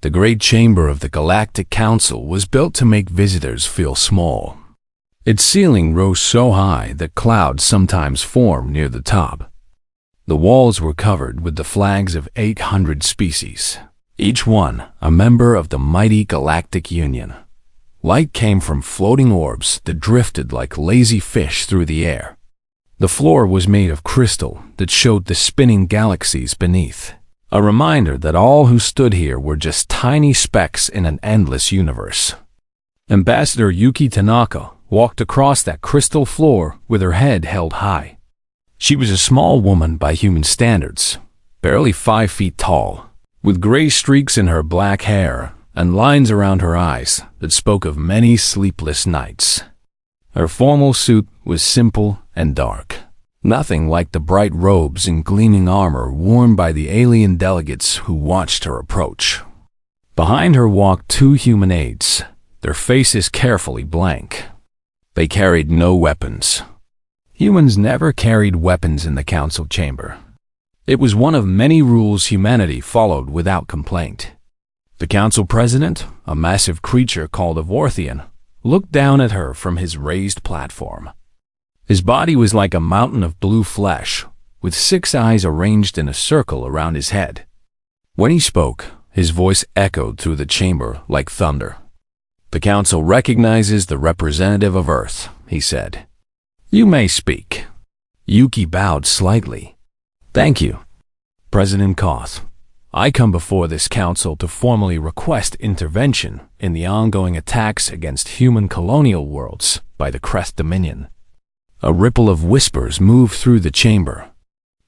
The great chamber of the Galactic Council was built to make visitors feel small. Its ceiling rose so high that clouds sometimes formed near the top. The walls were covered with the flags of 800 species, each one a member of the mighty Galactic Union. Light came from floating orbs that drifted like lazy fish through the air. The floor was made of crystal that showed the spinning galaxies beneath, a reminder that all who stood here were just tiny specks in an endless universe. Ambassador Yuki Tanaka walked across that crystal floor with her head held high. She was a small woman by human standards, barely 5 feet tall, with gray streaks in her black hair and lines around her eyes that spoke of many sleepless nights. Her formal suit was simple and dark, nothing like the bright robes and gleaming armor worn by the alien delegates who watched her approach. Behind her walked 2 human aides, their faces carefully blank. They carried no weapons. Humans never carried weapons in the council chamber. It was one of many rules humanity followed without complaint. The council president, a massive creature called a Vorthian, looked down at her from his raised platform. His body was like a mountain of blue flesh, with 6 eyes arranged in a circle around his head. When he spoke, his voice echoed through the chamber like thunder. "The council recognizes the representative of Earth," he said. "You may speak." Yuki bowed slightly. "Thank you, President Koth. I come before this council to formally request intervention in the ongoing attacks against human colonial worlds by the Kreth Dominion." A ripple of whispers moved through the chamber.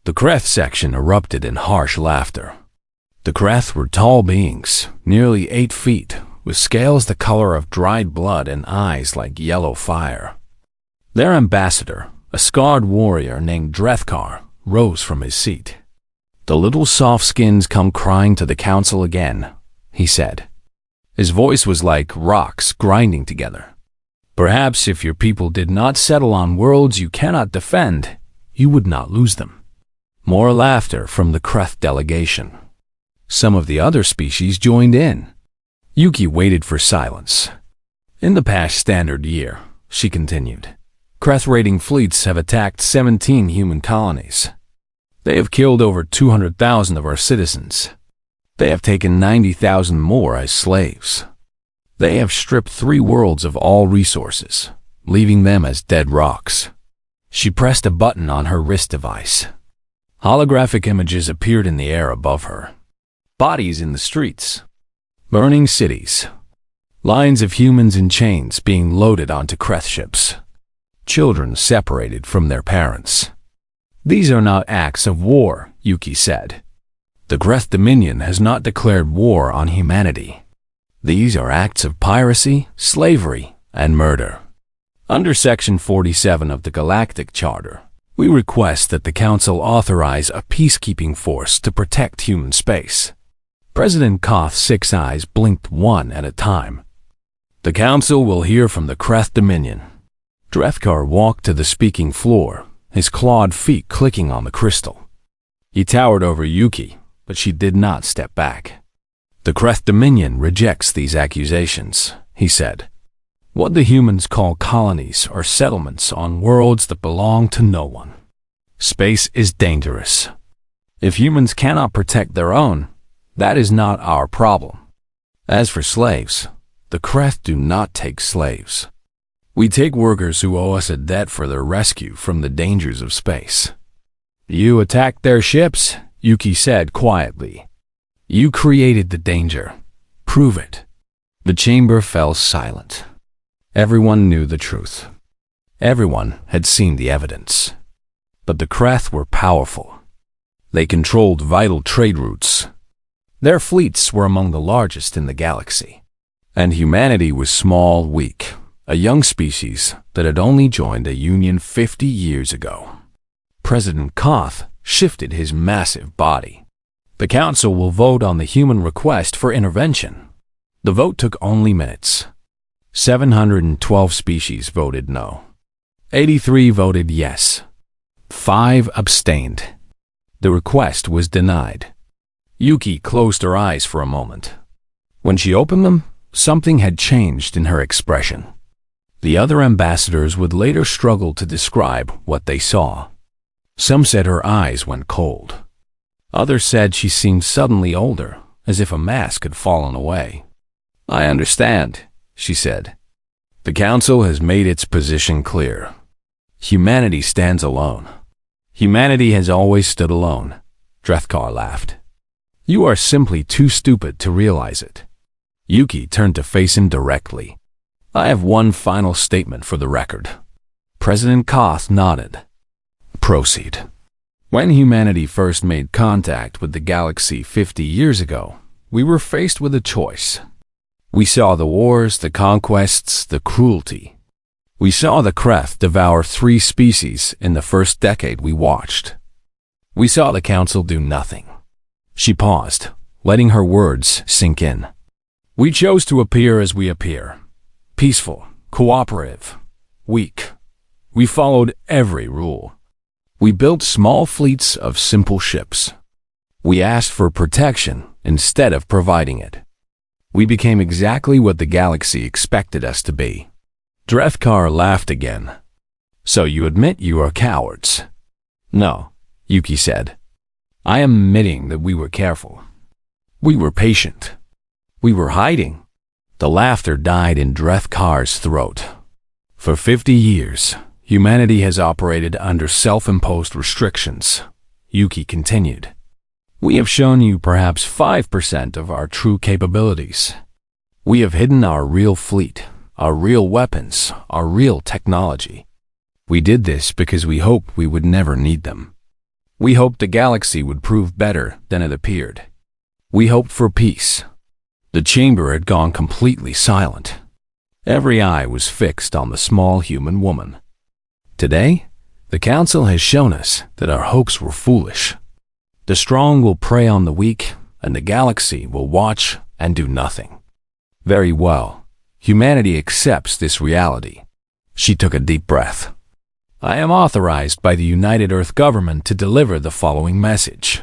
The Kreth section erupted in harsh laughter. The Kreth were tall beings, nearly 8 feet, with scales the color of dried blood and eyes like yellow fire. Their ambassador, a scarred warrior named Drethkar, rose from his seat. "The little soft skins come crying to the council again," he said. His voice was like rocks grinding together. "Perhaps if your people did not settle on worlds you cannot defend, you would not lose them." More laughter from the Kreth delegation. Some of the other species joined in. Yuki waited for silence. "In the past standard year," she continued, "Kreth raiding fleets have attacked 17 human colonies. They have killed over 200,000 of our citizens. They have taken 90,000 more as slaves. They have stripped 3 worlds of all resources, leaving them as dead rocks." She pressed a button on her wrist device. Holographic images appeared in the air above her. Bodies in the streets. Burning cities. Lines of humans in chains being loaded onto Kreth ships. Children separated from their parents. "These are not acts of war," Yuki said. "The Kreth Dominion has not declared war on humanity. These are acts of piracy, slavery, and murder. Under Section 47 of the Galactic Charter, we request that the Council authorize a peacekeeping force to protect human space." President Koth's 6 eyes blinked one at a time. "The Council will hear from the Kreth Dominion." Drethkar walked to the speaking floor, his clawed feet clicking on the crystal. He towered over Yuki, but she did not step back. "The Kreth Dominion rejects these accusations," he said. "What the humans call colonies are settlements on worlds that belong to no one. Space is dangerous. If humans cannot protect their own, that is not our problem. As for slaves, the Kreth do not take slaves. We take workers who owe us a debt for their rescue from the dangers of space." "You attacked their ships," Yuki said quietly. "You created the danger. Prove it." The chamber fell silent. Everyone knew the truth. Everyone had seen the evidence. But the Kreth were powerful. They controlled vital trade routes. Their fleets were among the largest in the galaxy. And humanity was small, weak, a young species that had only joined a union 50 years ago. President Koth shifted his massive body. "The Council will vote on the human request for intervention." The vote took only minutes. 712 species voted no. 83 voted yes. 5 abstained. The request was denied. Yuki closed her eyes for a moment. When she opened them, something had changed in her expression. The other ambassadors would later struggle to describe what they saw. Some said her eyes went cold. Others said she seemed suddenly older, as if a mask had fallen away. "I understand," she said. "The Council has made its position clear. Humanity stands alone." "Humanity has always stood alone," Drethkar laughed. "You are simply too stupid to realize it." Yuki turned to face him directly. "I have one final statement for the record." President Koth nodded. "Proceed." When humanity first made contact with the galaxy 50 years ago, we were faced with a choice. We saw the wars, the conquests, the cruelty. We saw the Kreth devour 3 species in the first decade we watched. We saw the Council do nothing. She paused, letting her words sink in. We chose to appear as we appear. Peaceful, cooperative, weak. We followed every rule. We built small fleets of simple ships. We asked for protection instead of providing it. We became exactly what the galaxy expected us to be. Drethkar laughed again. "So you admit you are cowards?" "No," Yuki said. "I am admitting that we were careful. We were patient. We were hiding." The laughter died in Drethkar's throat. "For 50 years, humanity has operated under self-imposed restrictions," Yuki continued. "We have shown you perhaps 5% of our true capabilities. We have hidden our real fleet, our real weapons, our real technology. We did this because we hoped we would never need them. We hoped the galaxy would prove better than it appeared. We hoped for peace." The chamber had gone completely silent. Every eye was fixed on the small human woman. Today, the Council has shown us that our hopes were foolish. The strong will prey on the weak, and the galaxy will watch and do nothing. Very well. Humanity accepts this reality. She took a deep breath. I am authorized by the United Earth Government to deliver the following message.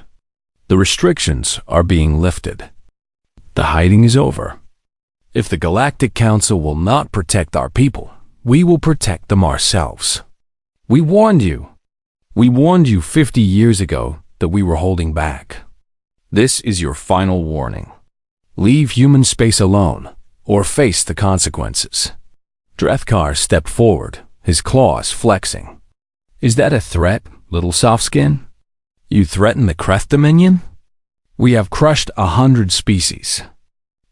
The restrictions are being lifted. The hiding is over. If the Galactic Council will not protect our people, we will protect them ourselves. We warned you. We warned you 50 years ago that we were holding back. This is your final warning. Leave human space alone, or face the consequences. Drethkar stepped forward, his claws flexing. Is that a threat, little softskin? You threaten the Kreth Dominion? We have crushed 100 species.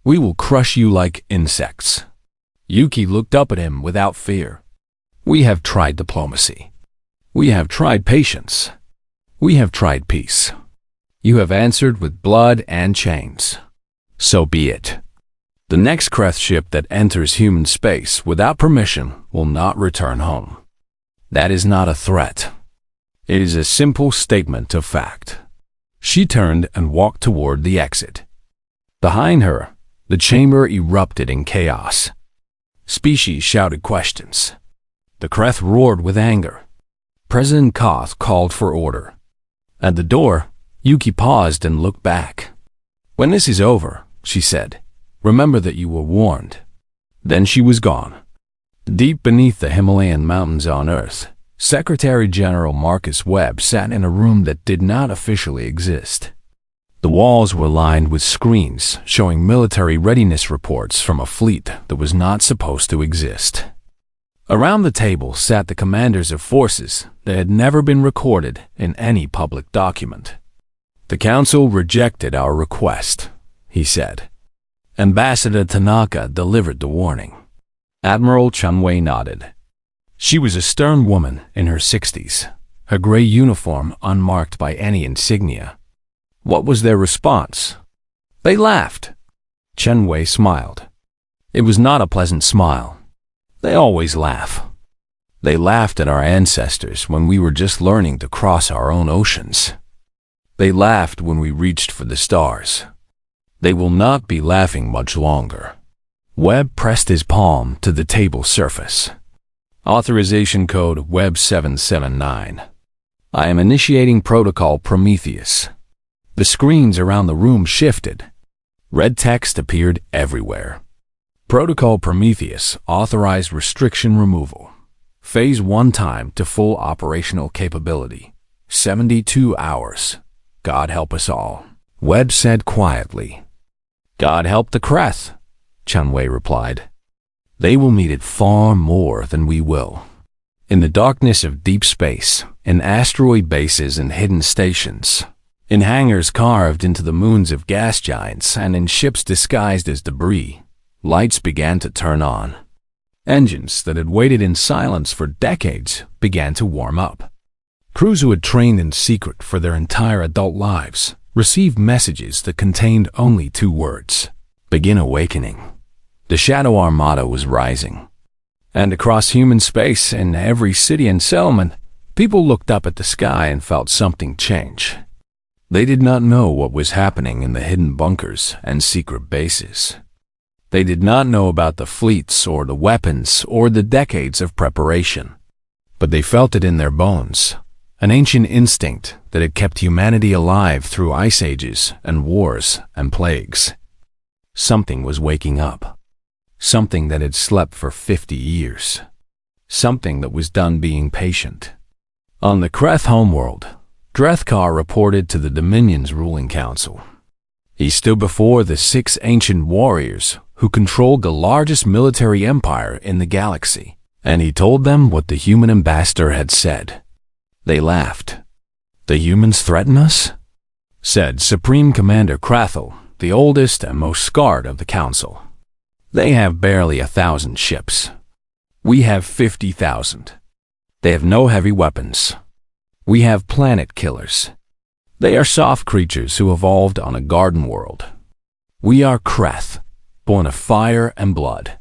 We will crush you like insects. Yuki looked up at him without fear. We have tried diplomacy. We have tried patience. We have tried peace. You have answered with blood and chains. So be it. The next Kreth ship that enters human space without permission will not return home. That is not a threat. It is a simple statement of fact. She turned and walked toward the exit. Behind her, the chamber erupted in chaos. Species shouted questions. The Kreth roared with anger. President Koth called for order. At the door, Yuki paused and looked back. When this is over, she said, remember that you were warned. Then she was gone. Deep beneath the Himalayan mountains on Earth, Secretary General Marcus Webb sat in a room that did not officially exist. The walls were lined with screens showing military readiness reports from a fleet that was not supposed to exist. Around the table sat the commanders of forces that had never been recorded in any public document. The Council rejected our request, he said. Ambassador Tanaka delivered the warning. Admiral Chunwei nodded. She was a stern woman in her 60s, her gray uniform unmarked by any insignia. What was their response? They laughed. Chunwei smiled. It was not a pleasant smile. They always laugh. They laughed at our ancestors when we were just learning to cross our own oceans. They laughed when we reached for the stars. They will not be laughing much longer. Webb pressed his palm to the table surface. Authorization code Webb 779. I am initiating protocol Prometheus. The screens around the room shifted. Red text appeared everywhere. Protocol Prometheus authorized restriction removal. Phase 1 time to full operational capability. 72 hours. God help us all. Webb said quietly. God help the Creth, Chunwei replied. They will need it far more than we will. In the darkness of deep space, in asteroid bases and hidden stations, in hangars carved into the moons of gas giants and in ships disguised as debris, lights began to turn on. Engines that had waited in silence for decades began to warm up. Crews who had trained in secret for their entire adult lives received messages that contained only 2 words: begin awakening. The Shadow Armada was rising. And across human space, in every city and settlement, people looked up at the sky and felt something change. They did not know what was happening in the hidden bunkers and secret bases. They did not know about the fleets or the weapons or the decades of preparation. But they felt it in their bones, an ancient instinct that had kept humanity alive through ice ages and wars and plagues. Something was waking up. Something that had slept for 50 years. Something that was done being patient. On the Creth homeworld, Drethkar reported to the Dominion's ruling council. He stood before the 6 ancient warriors who controlled the largest military empire in the galaxy, and he told them what the human ambassador had said. They laughed. The humans threaten us? Said Supreme Commander Krathel, the oldest and most scarred of the council. They have barely 1,000 ships. We have 50,000. They have no heavy weapons. We have planet killers. They are soft creatures who evolved on a garden world. We are Creth, born of fire and blood.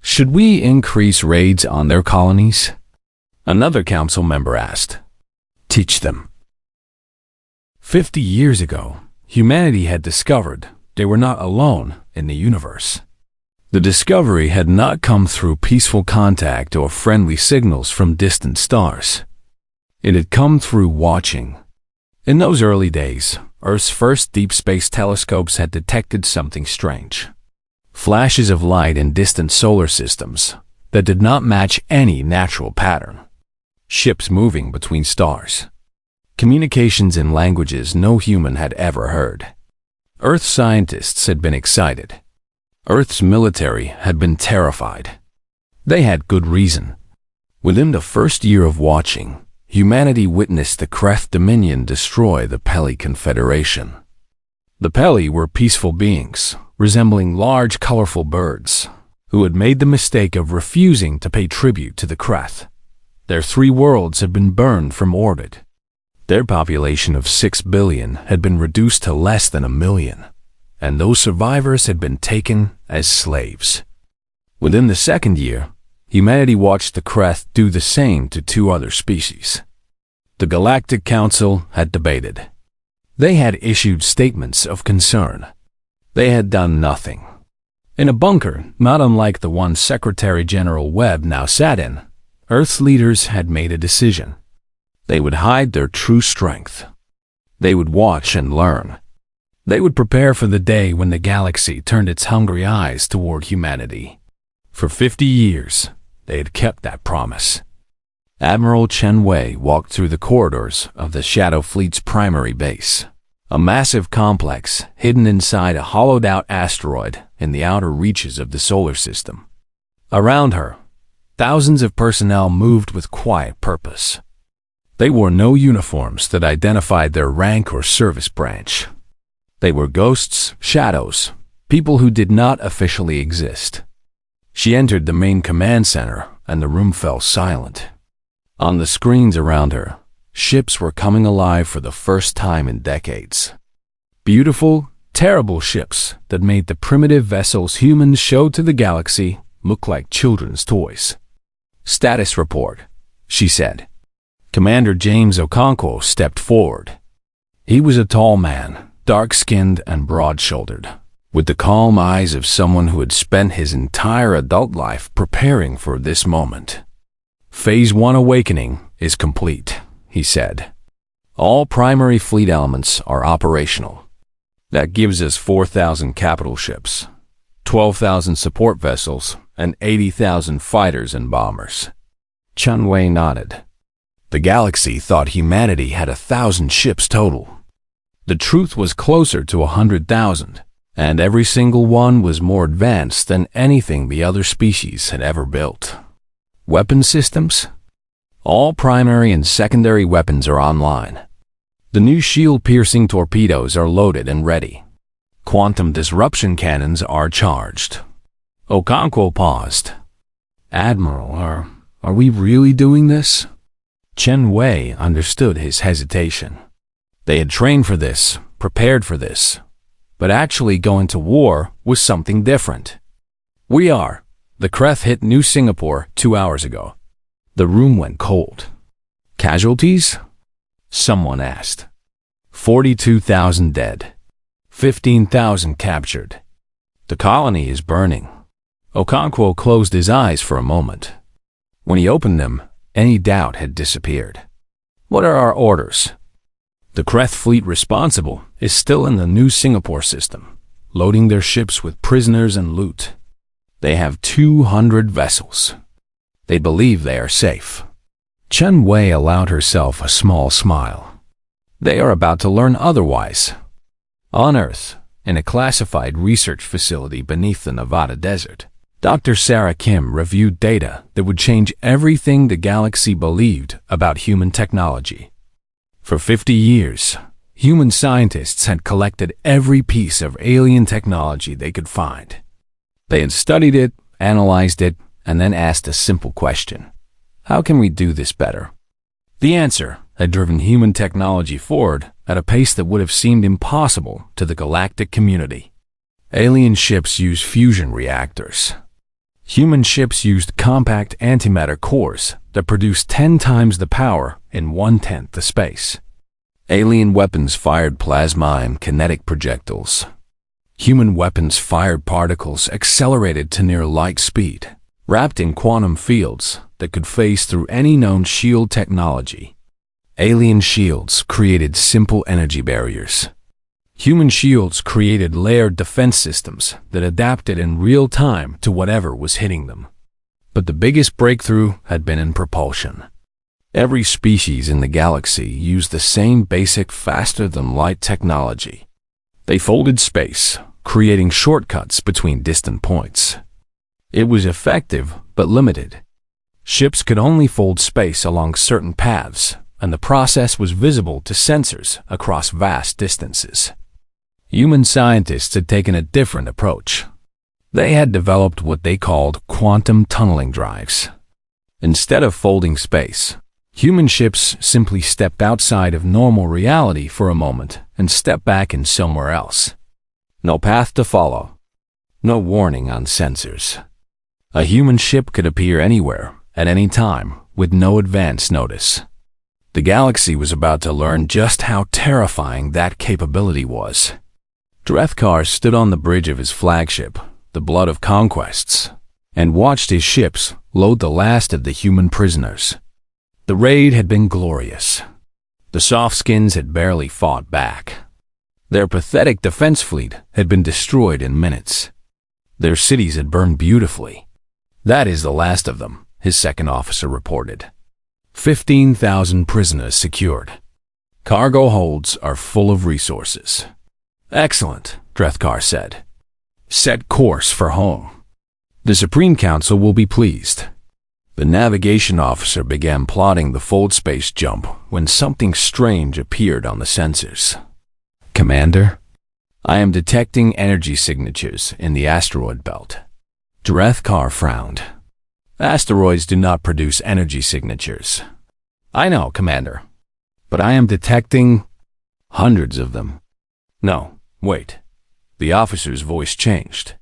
Should we increase raids on their colonies? Another council member asked. Teach them. 50 years ago, humanity had discovered they were not alone in the universe. The discovery had not come through peaceful contact or friendly signals from distant stars. It had come through watching. In those early days, Earth's first deep space telescopes had detected something strange. Flashes of light in distant solar systems that did not match any natural pattern. Ships moving between stars. Communications in languages no human had ever heard. Earth scientists had been excited. Earth's military had been terrified. They had good reason. Within the first year of watching, humanity witnessed the Creth Dominion destroy the Peli Confederation. The Peli were peaceful beings, resembling large, colorful birds, who had made the mistake of refusing to pay tribute to the Creth. Their 3 worlds had been burned from orbit. Their population of 6 billion had been reduced to less than 1 million. And those survivors had been taken as slaves. Within the 2nd year, humanity watched the Creth do the same to 2 other species. The Galactic Council had debated. They had issued statements of concern. They had done nothing. In a bunker, not unlike the one Secretary General Webb now sat in, Earth's leaders had made a decision. They would hide their true strength. They would watch and learn. They would prepare for the day when the galaxy turned its hungry eyes toward humanity. For 50 years, they had kept that promise. Admiral Chen Wei walked through the corridors of the Shadow Fleet's primary base, a massive complex hidden inside a hollowed-out asteroid in the outer reaches of the solar system. Around her, thousands of personnel moved with quiet purpose. They wore no uniforms that identified their rank or service branch. They were ghosts, shadows, people who did not officially exist. She entered the main command center, and the room fell silent. On the screens around her, ships were coming alive for the first time in decades. Beautiful, terrible ships that made the primitive vessels humans showed to the galaxy look like children's toys. Status report, she said. Commander James Okonkwo stepped forward. He was a tall man, dark-skinned and broad-shouldered, with the calm eyes of someone who had spent his entire adult life preparing for this moment. Phase 1 awakening is complete, he said. All primary fleet elements are operational. That gives us 4,000 capital ships, 12,000 support vessels, and 80,000 fighters and bombers. Chun Wei nodded. The galaxy thought humanity had 1,000 ships total. The truth was closer to 100,000, and every single one was more advanced than anything the other species had ever built. Weapon systems? All primary and secondary weapons are online. The new shield-piercing torpedoes are loaded and ready. Quantum disruption cannons are charged. Okonkwo paused. Admiral, are we really doing this? Chen Wei understood his hesitation. They had trained for this, prepared for this, but actually going to war was something different. We are. The Kreth hit New Singapore 2 hours ago. The room went cold. Casualties? Someone asked. 42,000 dead. 15,000 captured. The colony is burning. Okonkwo closed his eyes for a moment. When he opened them, any doubt had disappeared. What are our orders? The Kreth fleet responsible is still in the New Singapore system, loading their ships with prisoners and loot. They have 200 vessels. They believe they are safe. Chen Wei allowed herself a small smile. They are about to learn otherwise. On Earth, in a classified research facility beneath the Nevada desert, Dr. Sarah Kim reviewed data that would change everything the galaxy believed about human technology. For 50 years, human scientists had collected every piece of alien technology they could find. They had studied it, analyzed it, and then asked a simple question. How can we do this better? The answer had driven human technology forward at a pace that would have seemed impossible to the galactic community. Alien ships use fusion reactors. Human ships used compact antimatter cores that produced 10 times the power in 1/10 the space. Alien weapons fired plasma and kinetic projectiles. Human weapons fired particles accelerated to near light speed, wrapped in quantum fields that could phase through any known shield technology. Alien shields created simple energy barriers. Human shields created layered defense systems that adapted in real time to whatever was hitting them. But the biggest breakthrough had been in propulsion. Every species in the galaxy used the same basic faster-than-light technology. They folded space, creating shortcuts between distant points. It was effective, but limited. Ships could only fold space along certain paths, and the process was visible to sensors across vast distances. Human scientists had taken a different approach. They had developed what they called quantum tunneling drives. Instead of folding space, human ships simply stepped outside of normal reality for a moment and stepped back in somewhere else. No path to follow. No warning on sensors. A human ship could appear anywhere, at any time, with no advance notice. The galaxy was about to learn just how terrifying that capability was. Drethkar stood on the bridge of his flagship, the Blood of Conquests, and watched his ships load the last of the human prisoners. The raid had been glorious. The Softskins had barely fought back. Their pathetic defense fleet had been destroyed in minutes. Their cities had burned beautifully. That is the last of them, his second officer reported. 15,000 prisoners secured. Cargo holds are full of resources. Excellent, Drethkar said. Set course for home. The Supreme Council will be pleased. The navigation officer began plotting the fold space jump when something strange appeared on the sensors. Commander, I am detecting energy signatures in the asteroid belt. Drethkar frowned. Asteroids do not produce energy signatures. I know, Commander, but I am detecting hundreds of them. No, wait. The officer's voice changed.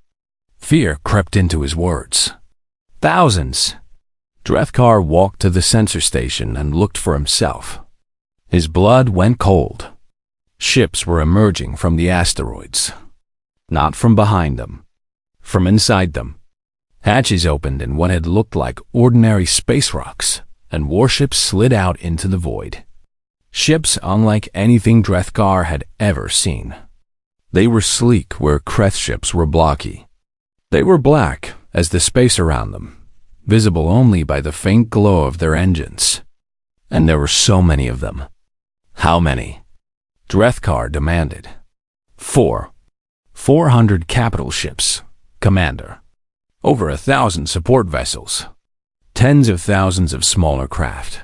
Fear crept into his words. Thousands. Drethkar walked to the sensor station and looked for himself. His blood went cold. Ships were emerging from the asteroids. Not from behind them. From inside them. Hatches opened in what had looked like ordinary space rocks, and warships slid out into the void. Ships unlike anything Drethkar had ever seen. They were sleek where Kreth ships were blocky. They were black as the space around them, visible only by the faint glow of their engines. And there were so many of them. How many? Drethkar demanded. 400 capital ships, Commander. Over 1,000 support vessels. Tens of thousands of smaller craft.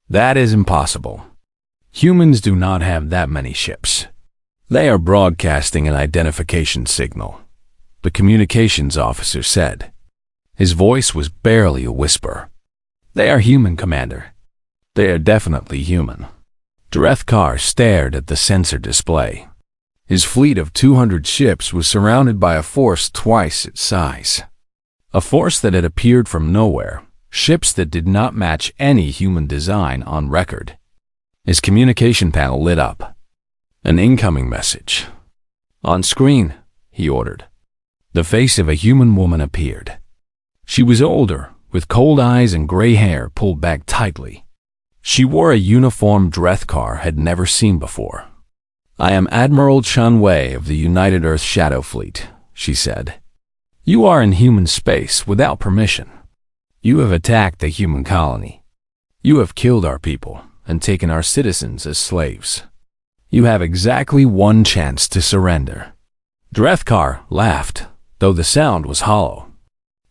That is impossible. Humans do not have that many ships. They are broadcasting an identification signal, the communications officer said. His voice was barely a whisper. They are human, Commander. They are definitely human. Drethkar stared at the sensor display. His fleet of 200 ships was surrounded by a force twice its size. A force that had appeared from nowhere, ships that did not match any human design on record. His communication panel lit up. An incoming message. On screen, he ordered. The face of a human woman appeared. She was older, with cold eyes and gray hair pulled back tightly. She wore a uniform Drethkar had never seen before. I am Admiral Chun Wei of the United Earth Shadow Fleet, she said. You are in human space without permission. You have attacked the human colony. You have killed our people and taken our citizens as slaves. You have exactly one chance to surrender. Drethkar laughed, though the sound was hollow.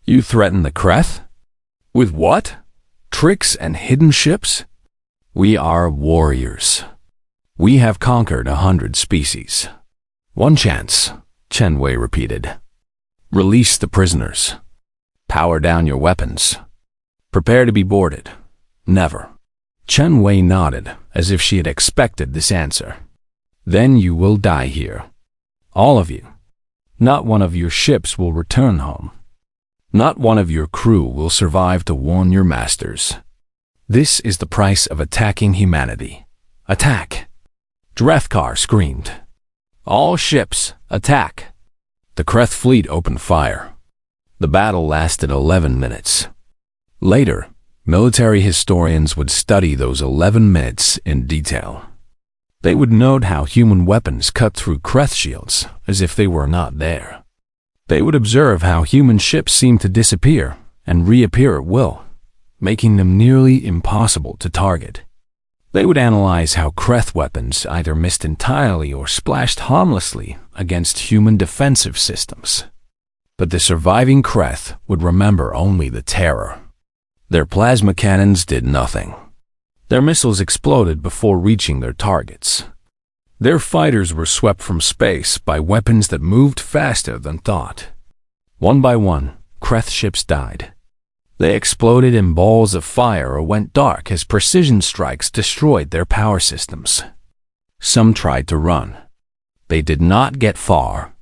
You threaten the Kreth? With what? Tricks and hidden ships? We are warriors. We have conquered 100 species. One chance, Chen Wei repeated. Release the prisoners. Power down your weapons. Prepare to be boarded. Never. Chen Wei nodded, as if she had expected this answer. Then you will die here. All of you. Not one of your ships will return home. Not one of your crew will survive to warn your masters. This is the price of attacking humanity. Attack! Drethkar screamed. All ships, attack! The Kreth fleet opened fire. The battle lasted 11 minutes. Later, military historians would study those 11 minutes in detail. They would note how human weapons cut through Kreth shields as if they were not there. They would observe how human ships seemed to disappear and reappear at will, making them nearly impossible to target. They would analyze how Kreth weapons either missed entirely or splashed harmlessly against human defensive systems. But the surviving Kreth would remember only the terror. Their plasma cannons did nothing. Their missiles exploded before reaching their targets. Their fighters were swept from space by weapons that moved faster than thought. One by one, Kreth ships died. They exploded in balls of fire or went dark as precision strikes destroyed their power systems. Some tried to run. They did not get far.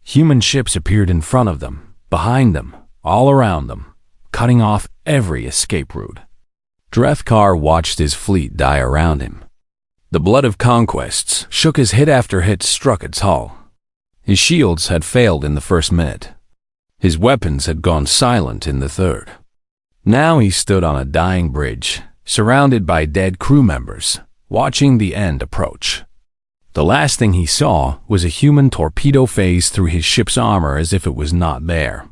Human ships appeared in front of them, behind them, all around them, cutting off every escape route. Drethkar watched his fleet die around him. The blood of conquests shook as hit after hit struck its hull. His shields had failed in the first minute. His weapons had gone silent in the third. Now he stood on a dying bridge, surrounded by dead crew members, watching the end approach. The last thing he saw was a human torpedo phase through his ship's armor as if it was not there.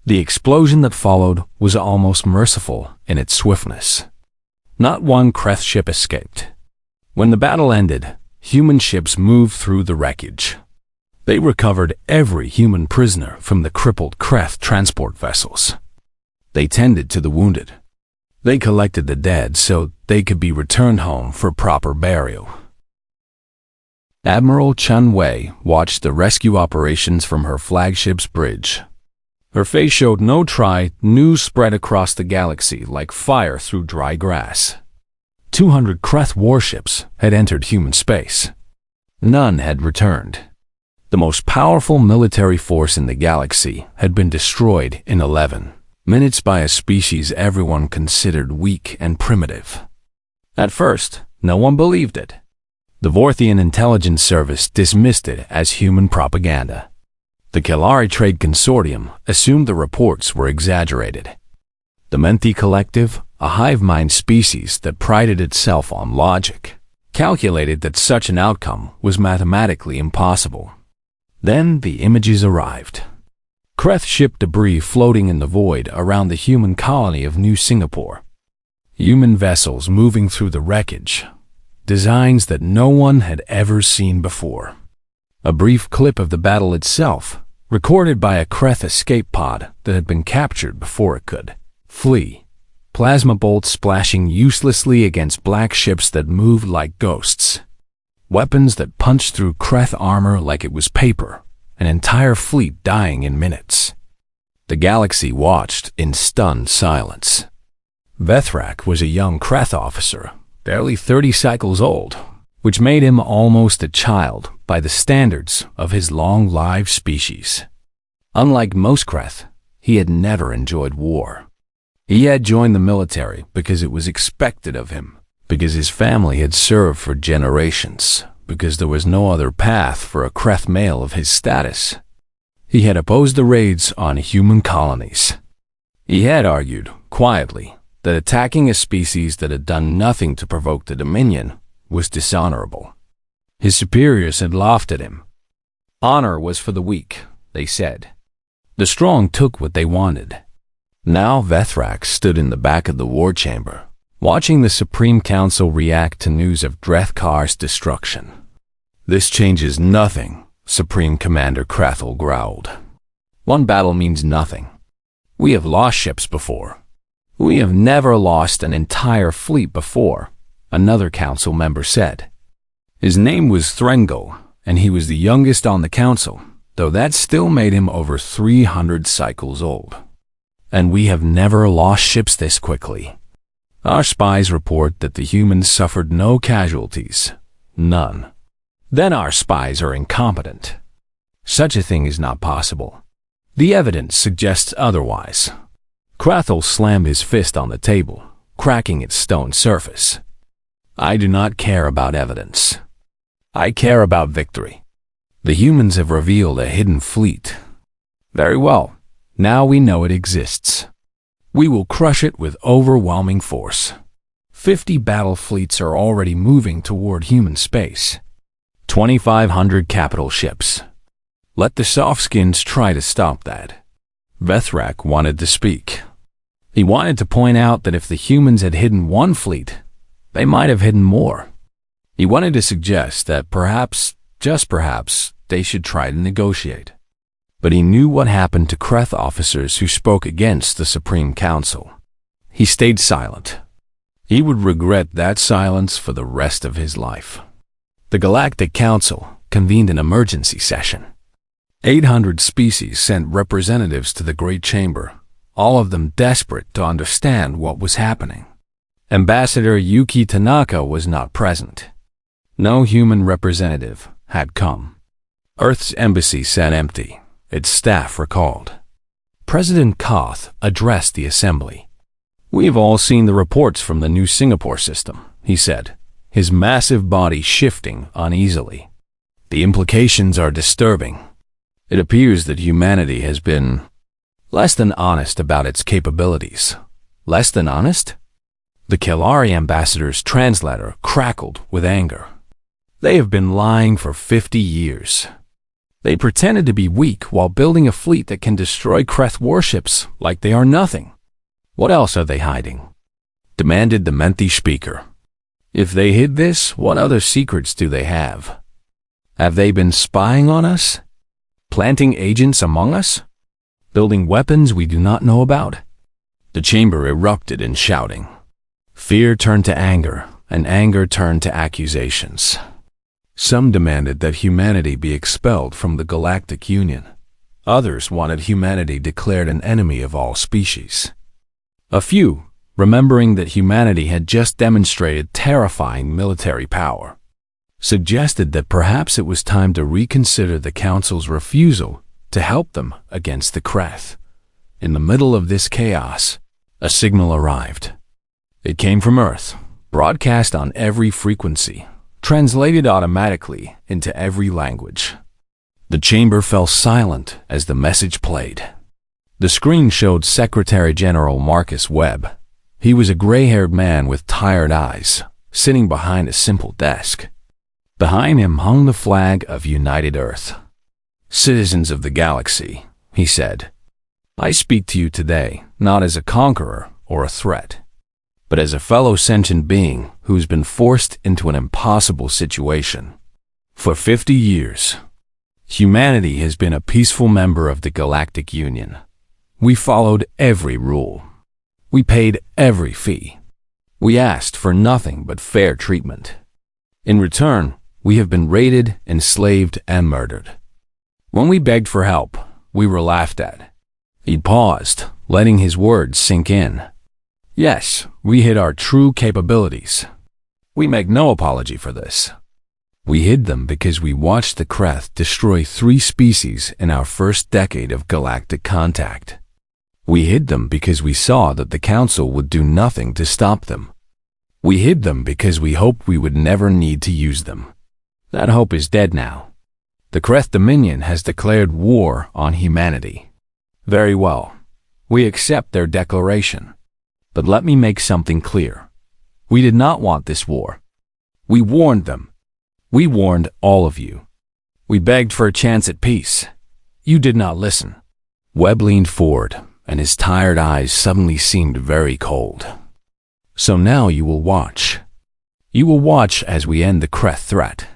The explosion that followed was almost merciful in its swiftness. Not one Kreth ship escaped. When the battle ended, human ships moved through the wreckage. They recovered every human prisoner from the crippled Kreth transport vessels. They tended to the wounded. They collected the dead so they could be returned home for proper burial. Admiral Chun Wei watched the rescue operations from her flagship's bridge. Her face showed no news spread across the galaxy like fire through dry grass. 200 Kreth warships had entered human space. None had returned. The most powerful military force in the galaxy had been destroyed in 11 minutes by a species everyone considered weak and primitive. At first, no one believed it. The Vorthian intelligence service dismissed it as human propaganda. The Kelari Trade Consortium assumed the reports were exaggerated. The Menthi Collective, a hive mind species that prided itself on logic, calculated that such an outcome was mathematically impossible. Then the images arrived. Kreth ship debris floating in the void around the human colony of New Singapore. Human vessels moving through the wreckage. Designs that no one had ever seen before. A brief clip of the battle itself, recorded by a Kreth escape pod that had been captured before it could flee. Plasma bolts splashing uselessly against black ships that moved like ghosts. Weapons that punched through Kreth armor like it was paper. An entire fleet dying in minutes. The galaxy watched in stunned silence. Vethrak was a young Kreth officer, barely 30 cycles old, which made him almost a child by the standards of his long-lived species. Unlike most Kreth, he had never enjoyed war. He had joined the military because it was expected of him, because his family had served for generations, because there was no other path for a Kreth male of his status. He had opposed the raids on human colonies. He had argued, quietly, that attacking a species that had done nothing to provoke the Dominion was dishonorable. His superiors had laughed at him. Honor was for the weak, they said. The strong took what they wanted. Now Vethrak stood in the back of the war chamber, watching the Supreme Council react to news of Drethkar's destruction. "This changes nothing," Supreme Commander Krathel growled. "One battle means nothing. We have lost ships before. We have never lost an entire fleet before," another council member said. His name was Threngo, and he was the youngest on the council, though that still made him over 300 cycles old. "And we have never lost ships this quickly. Our spies report that the humans suffered no casualties. None. Then our spies are incompetent. Such a thing is not possible. The evidence suggests otherwise." Krathel slammed his fist on the table, cracking its stone surface. "I do not care about evidence. I care about victory. The humans have revealed a hidden fleet. Very well. Now we know it exists. We will crush it with overwhelming force. 50 battle fleets are already moving toward human space. 2,500 capital ships. Let the softskins try to stop that." Vethrak wanted to speak. He wanted to point out that if the humans had hidden one fleet, they might have hidden more. He wanted to suggest that perhaps, just perhaps, they should try to negotiate. But he knew what happened to Kreth officers who spoke against the Supreme Council. He stayed silent. He would regret that silence for the rest of his life. The Galactic Council convened an emergency session. 800 species sent representatives to the Great Chamber, all of them desperate to understand what was happening. Ambassador Yuki Tanaka was not present. No human representative had come. Earth's embassy sat empty. Its staff recalled. President Koth addressed the assembly. "We've all seen the reports from the New Singapore system," he said, his massive body shifting uneasily. "The implications are disturbing. It appears that humanity has been less than honest about its capabilities." "Less than honest?" The Kelari ambassador's translator crackled with anger. "They have been lying for 50 years. They pretended to be weak while building a fleet that can destroy Kreth warships like they are nothing. What else are they hiding?" demanded the Menti speaker. "If they hid this, what other secrets do they have? Have they been spying on us? Planting agents among us? Building weapons we do not know about?" The chamber erupted in shouting. Fear turned to anger, and anger turned to accusations. Some demanded that humanity be expelled from the Galactic Union. Others wanted humanity declared an enemy of all species. A few, remembering that humanity had just demonstrated terrifying military power, suggested that perhaps it was time to reconsider the Council's refusal to help them against the Kreth. In the middle of this chaos, a signal arrived. It came from Earth, broadcast on every frequency, translated automatically into every language. The chamber fell silent as the message played. The screen showed Secretary General Marcus Webb. He was a gray-haired man with tired eyes, sitting behind a simple desk. Behind him hung the flag of United Earth. "Citizens of the galaxy," he said, "I speak to you today not as a conqueror or a threat, but as a fellow sentient being who's been forced into an impossible situation. For 50 years, humanity has been a peaceful member of the Galactic Union. We followed every rule. We paid every fee. We asked for nothing but fair treatment. In return, we have been raided, enslaved, and murdered. When we begged for help, we were laughed at." He paused, letting his words sink in. "Yes, we hid our true capabilities. We make no apology for this. We hid them because we watched the Kreth destroy 3 species in our first decade of galactic contact. We hid them because we saw that the Council would do nothing to stop them. We hid them because we hoped we would never need to use them. That hope is dead now. The Kreth Dominion has declared war on humanity. Very well, we accept their declaration. But let me make something clear. We did not want this war. We warned them. We warned all of you. We begged for a chance at peace. You did not listen." Webb leaned forward, and his tired eyes suddenly seemed very cold. "So now you will watch. You will watch as we end the Kreth threat.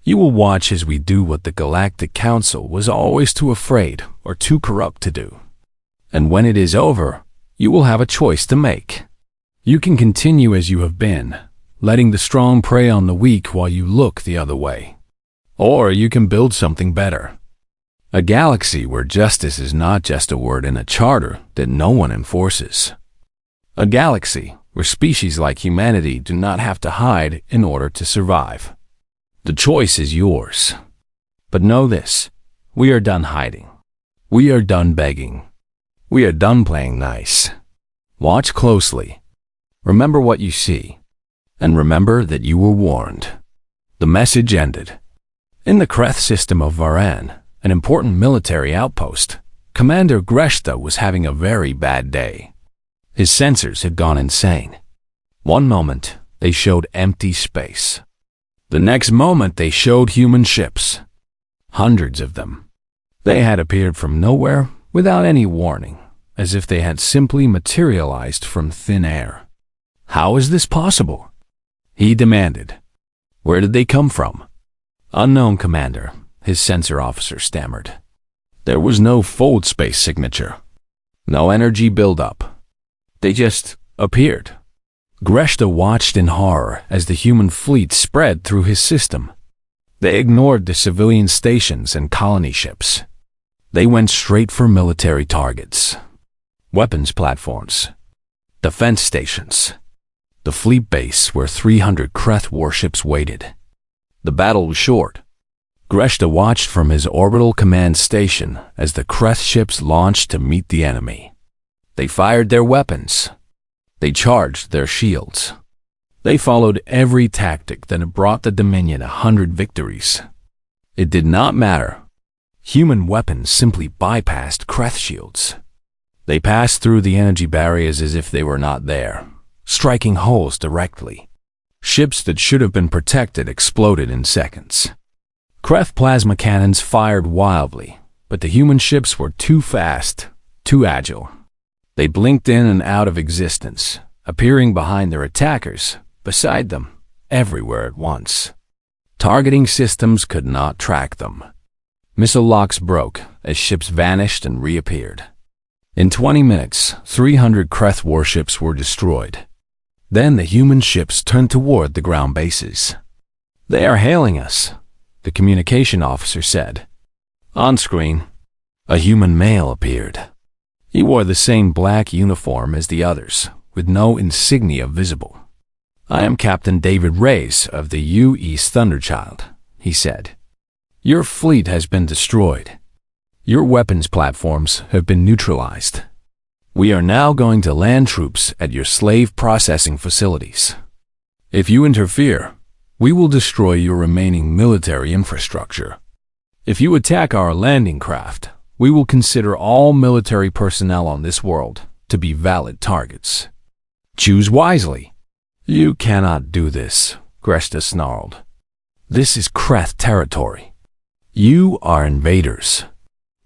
You will watch as we do what the Galactic Council was always too afraid or too corrupt to do. And when it is over, you will have a choice to make. You can continue as you have been, letting the strong prey on the weak while you look the other way. Or you can build something better. A galaxy where justice is not just a word in a charter that no one enforces. A galaxy where species like humanity do not have to hide in order to survive. The choice is yours. But know this, we are done hiding. We are done begging. We are done playing nice. Watch closely. Remember what you see. And remember that you were warned." The message ended. In the Kreth system of Varan, an important military outpost, Commander Greshta was having a very bad day. His sensors had gone insane. One moment, they showed empty space. The next moment, they showed human ships. Hundreds of them. They had appeared from nowhere without any warning, as if they had simply materialized from thin air. "How is this possible?" he demanded. "Where did they come from?" "Unknown, Commander," his sensor officer stammered. "There was no fold space signature. No energy buildup. They just appeared." Greshta watched in horror as the human fleet spread through his system. They ignored the civilian stations and colony ships. They went straight for military targets. Weapons platforms. Defense stations. The fleet base where 300 Kreth warships waited. The battle was short. Greshta watched from his orbital command station as the Kreth ships launched to meet the enemy. They fired their weapons. They charged their shields. They followed every tactic that had brought the Dominion 100 victories. It did not matter. Human weapons simply bypassed Kreth shields. They passed through the energy barriers as if they were not there, striking holes directly. Ships that should have been protected exploded in seconds. Kreth plasma cannons fired wildly, but the human ships were too fast, too agile. They blinked in and out of existence, appearing behind their attackers, beside them, everywhere at once. Targeting systems could not track them. Missile locks broke as ships vanished and reappeared. In 20 minutes, 300 Kreth warships were destroyed. Then the human ships turned toward the ground bases. "They are hailing us," the communication officer said. On screen, a human male appeared. He wore the same black uniform as the others, with no insignia visible. "I am Captain David Reyes of the U.E.'s Thunderchild," he said. "Your fleet has been destroyed. Your weapons platforms have been neutralized. We are now going to land troops at your slave processing facilities. If you interfere, we will destroy your remaining military infrastructure. If you attack our landing craft, we will consider all military personnel on this world to be valid targets. Choose wisely." "You cannot do this," Greshta snarled. "This is Kreth territory. You are invaders.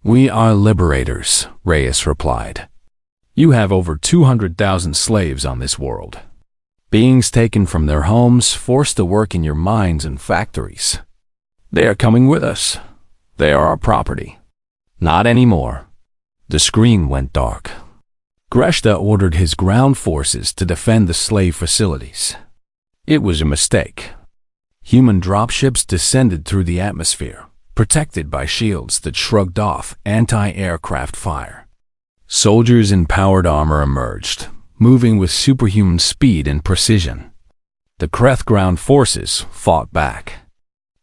We are liberators, Reyes replied. You have over 200,000 slaves on this world. Beings taken from their homes, forced to work in your mines and factories. They are coming with us. They are our property. Not anymore. The screen went dark. Greshta ordered his ground forces to defend the slave facilities. It was a mistake. Human dropships descended through the atmosphere, protected by shields that shrugged off anti-aircraft fire. Soldiers in powered armor emerged, moving with superhuman speed and precision. The Kreth ground forces fought back.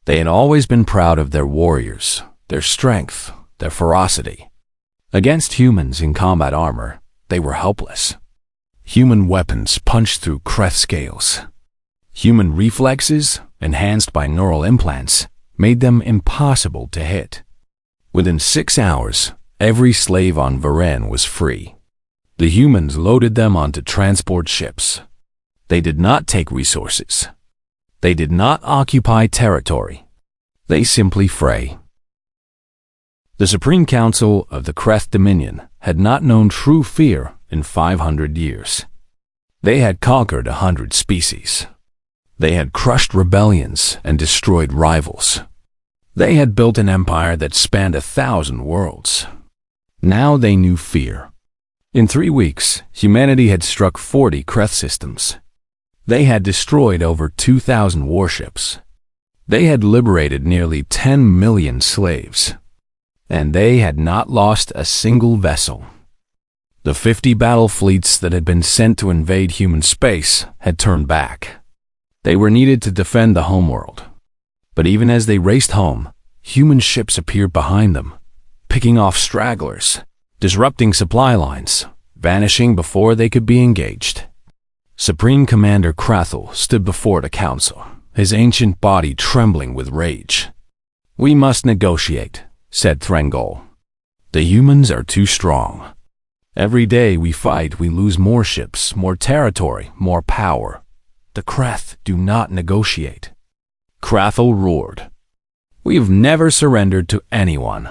They had always been proud of their warriors, their strength, their ferocity. Against humans in combat armor, they were helpless. Human weapons punched through Kreth scales. Human reflexes, enhanced by neural implants, made them impossible to hit. Within 6 hours, every slave on Varen was free. The humans loaded them onto transport ships. They did not take resources. They did not occupy territory. They simply fray. The Supreme Council of the Kreth Dominion had not known true fear in 500 years. They had conquered 100 species. They had crushed rebellions and destroyed rivals. They had built an empire that spanned 1,000 worlds. Now they knew fear. In 3 weeks, humanity had struck 40 Kreth systems. They had destroyed over 2,000 warships. They had liberated nearly 10 million slaves. And they had not lost a single vessel. The 50 battle fleets that had been sent to invade human space had turned back. They were needed to defend the homeworld. But even as they raced home, human ships appeared behind them, picking off stragglers, disrupting supply lines, vanishing before they could be engaged. Supreme Commander Krathel stood before the council, his ancient body trembling with rage. "We must negotiate," said Threngol. "The humans are too strong. Every day we fight, we lose more ships, more territory, more power. The Kreth do not negotiate." Krathel roared. "We've never surrendered to anyone.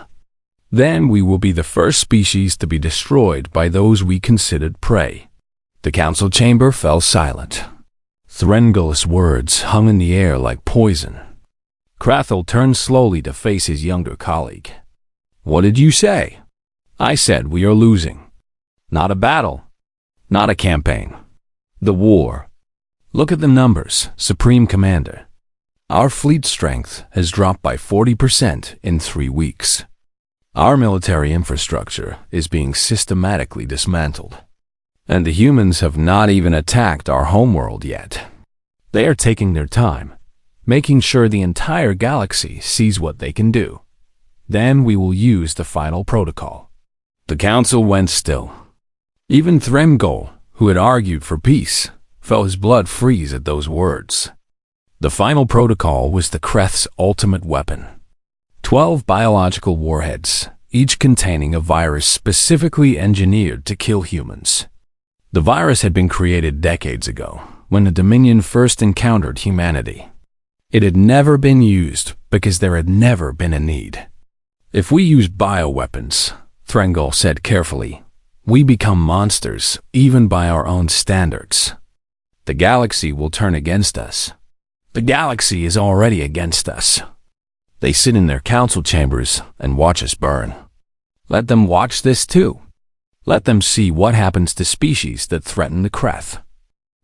Then we will be the first species to be destroyed by those we considered prey." The council chamber fell silent. Threngol's words hung in the air like poison. Krathel turned slowly to face his younger colleague. "What did you say?" "I said we are losing. Not a battle. Not a campaign. The war. Look at the numbers, Supreme Commander. Our fleet strength has dropped by 40% in 3 weeks. Our military infrastructure is being systematically dismantled. And the humans have not even attacked our homeworld yet. They are taking their time, making sure the entire galaxy sees what they can do. Then we will use the final protocol." The council went still. Even Threngol, who had argued for peace, felt his blood freeze at those words. The final protocol was the Kreth's ultimate weapon. 12 biological warheads, each containing a virus specifically engineered to kill humans. The virus had been created decades ago, when the Dominion first encountered humanity. It had never been used because there had never been a need. "If we use bioweapons," Threngol said carefully, "we become monsters, even by our own standards. The galaxy will turn against us. The galaxy is already against us. They sit in their council chambers and watch us burn. Let them watch this too. Let them see what happens to species that threaten the Kreth."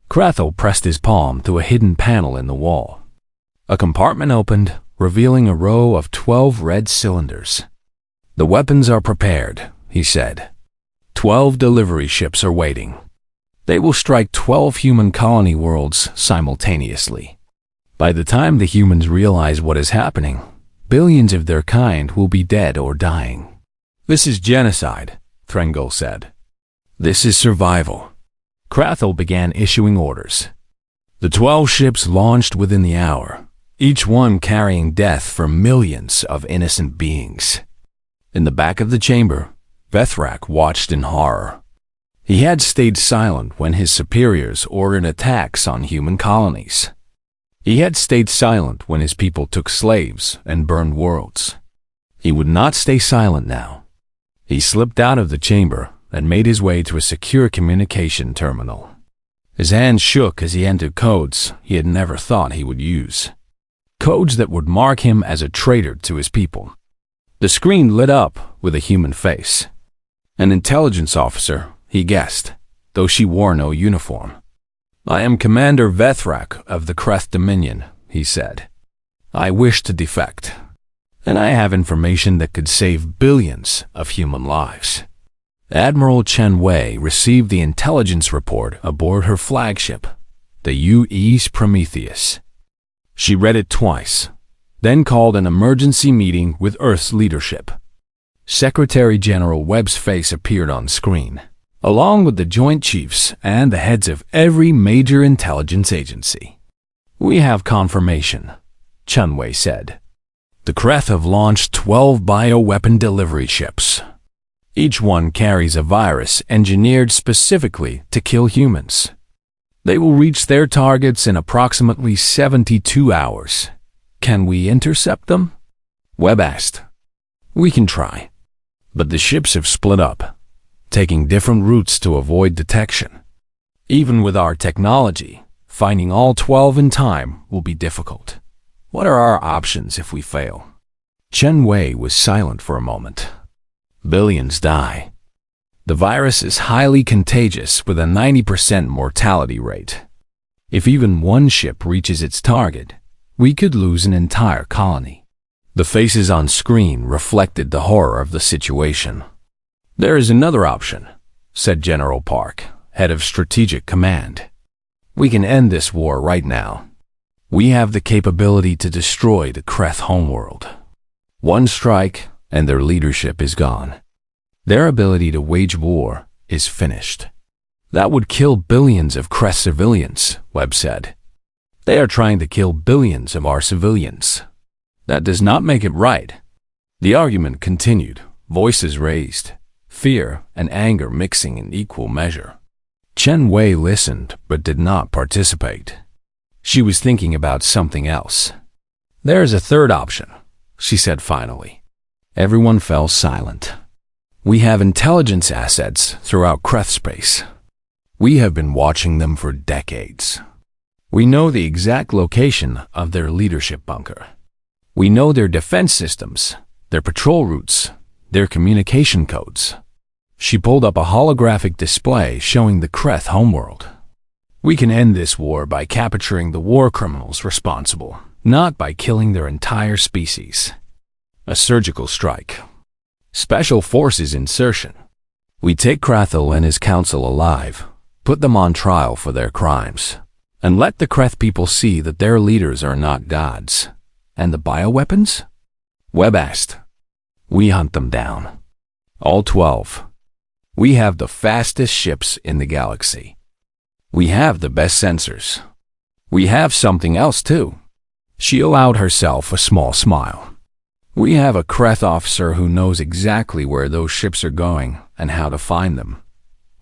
Krathel pressed his palm to a hidden panel in the wall. A compartment opened, revealing a row of 12 red cylinders. "The weapons are prepared," he said. 12 delivery ships are waiting. They will strike 12 human colony worlds simultaneously. By the time the humans realize what is happening, billions of their kind will be dead or dying. "This is genocide," Threngol said. "This is survival." Krathel began issuing orders. The 12 ships launched within the hour, each one carrying death for millions of innocent beings. In the back of the chamber, Vethrak watched in horror. He had stayed silent when his superiors ordered attacks on human colonies. He had stayed silent when his people took slaves and burned worlds. He would not stay silent now. He slipped out of the chamber and made his way to a secure communication terminal. His hands shook as he entered codes he had never thought he would use. Codes that would mark him as a traitor to his people. The screen lit up with a human face. An intelligence officer, he guessed, though she wore no uniform. "I am Commander Vethrak of the Kreth Dominion," he said. "I wish to defect, and I have information that could save billions of human lives." Admiral Chen Wei received the intelligence report aboard her flagship, the U.E.'s Prometheus. She read it twice, then called an emergency meeting with Earth's leadership. Secretary General Webb's face appeared on screen, along with the Joint Chiefs and the heads of every major intelligence agency. "We have confirmation," Chen Wei said. "The Kreth have launched 12 bioweapon delivery ships. Each one carries a virus engineered specifically to kill humans. They will reach their targets in approximately 72 hours. Can we intercept them?" Webb asked. "We can try. But the ships have split up, taking different routes to avoid detection. Even with our technology, finding all 12 in time will be difficult. What are our options if we fail?" Chen Wei was silent for a moment. "Billions die. The virus is highly contagious with a 90% mortality rate. If even one ship reaches its target, we could lose an entire colony." The faces on screen reflected the horror of the situation. "There is another option," said General Park, head of Strategic Command. "We can end this war right now. We have the capability to destroy the Kreth homeworld. One strike, and their leadership is gone. Their ability to wage war is finished. That would kill billions of Kreth civilians," Webb said. "They are trying to kill billions of our civilians. That does not make it right." The argument continued, voices raised, fear and anger mixing in equal measure. Chen Wei listened but did not participate. She was thinking about something else. "There is a third option," she said finally. Everyone fell silent. "We have intelligence assets throughout Kreth space. We have been watching them for decades. We know the exact location of their leadership bunker. We know their defense systems, their patrol routes, their communication codes." She pulled up a holographic display showing the Kreth homeworld. "We can end this war by capturing the war criminals responsible, not by killing their entire species. A surgical strike. Special forces insertion. We take Krathel and his council alive, put them on trial for their crimes, and let the Kreth people see that their leaders are not gods." "And the bioweapons?" Webb asked. "We hunt them down. All 12. We have the fastest ships in the galaxy. We have the best sensors. We have something else too." She allowed herself a small smile. "We have a Kreth officer who knows exactly where those ships are going and how to find them.